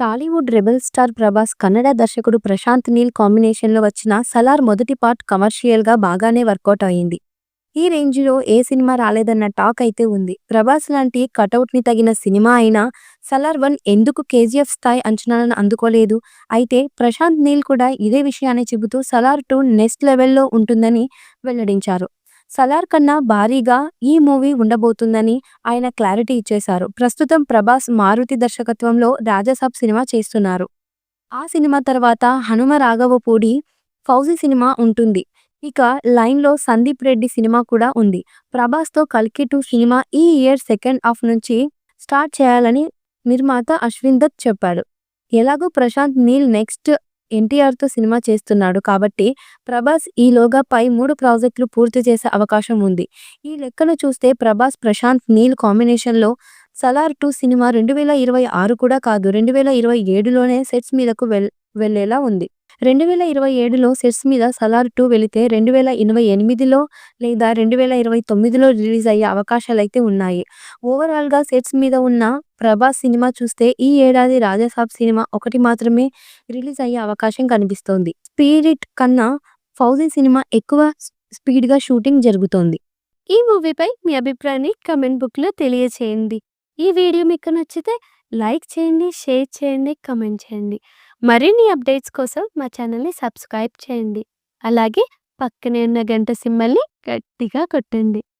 Tollywood rebel star Prabhas, Kannada దర్శకుడు ప్రశాంత్ నీల్ కాంబినేషన్‌లో వచ్చిన 'సలార్' మొదటి పార్ట్ కమర్షియల్‌గా బాగానే వర్కౌట్ అయింది. ఈ రేంజ్‌లో ఏ సినిమా రాలేదన్న టాక్ అయితే ఉంది. ప్రభాస్ లాంటి కటౌట్‌ని తగిన సినిమా అయినా 'సలార్ 1' ఎందుకు 'కేజీఎఫ్' స్థాయి అంచనాలను అందుకోలేదు? అయితే ప్రశాంత్ నీల్ కూడా ఇదే విషయాన్ని చెబుతూ 'సలార్ 2' నెక్స్ట్ లెవెల్‌లో ఉంటుందని వెల్లడించారు. 'సలార్' కన్నా భారీగా ఈ మూవీ ఉండబోతుందని ఆయన క్లారిటీ ఇచ్చేశారు. ప్రస్తుతం ప్రభాస్ మారుతి దర్శకత్వంలో 'రాజాసాబ్' సినిమా చేస్తున్నారు. ఆ సినిమా తర్వాత 'హనుమ రాఘవపూడి', 'ఫౌజీ' సినిమా ఉంటుంది. ఇక లైన్‌లో 'సందీప్ రెడ్డి' సినిమా కూడా ఉంది. ప్రభాస్‌తో 'కల్కి 2' సినిమా ఈ ఇయర్ సెకండ్ హాఫ్ నుంచి స్టార్ట్ చేయాలని నిర్మాత అశ్విన్ దత్ చెప్పాడు. ఎలాగో ప్రశాంత్ నీల్ నెక్స్ట్ ఎన్టీఆర్‌తో సినిమా చేస్తున్నాడు కాబట్టి ప్రభాస్ ఈలోగా పై 3 ప్రాజెక్టులు పూర్తి చేసే అవకాశం ఉంది. ఈ లెక్కన చూస్తే ప్రభాస్, ప్రశాంత్ నీల్ కాంబినేషన్‌లో 'సలార్ 2' సినిమా 2026 కూడా కాదు 2027లోనే సెట్స్ మీదకు వెళ్ళేలా ఉంది. 2027లో సెట్స్ మీద 'సలార్ 2' వెళితే 2028లో లేదా 2029లో రిలీజ్ అయ్యే అవకాశాలైతే ఉన్నాయి. ఓవరాల్‌గా సెట్స్ మీద ఉన్న ప్రభాస్ సినిమా చూస్తే ఈ ఏడాది 'రాజాసాబ్' సినిమా ఒకటి మాత్రమే రిలీజ్ అయ్యే అవకాశం కనిపిస్తోంది. 'స్పిరిట్' కన్నా 'ఫౌజీ' సినిమా ఎక్కువ స్పీడ్‌గా షూటింగ్ జరుగుతోంది. ఈ మూవీపై మీ అభిప్రాయాన్ని కామెంట్ బుక్‌లో తెలియచేయండి. ఈ వీడియో మీకు నచ్చితే లైక్ చేయండి, షేర్ చేయండి, కామెంట్ చేయండి. మరిన్ని అప్డేట్స్ కోసం మా ఛానల్‌ని సబ్స్క్రైబ్ చేయండి. అలాగే పక్కనే ఉన్న గంట సింబల్‌ని గట్టిగా కొట్టండి.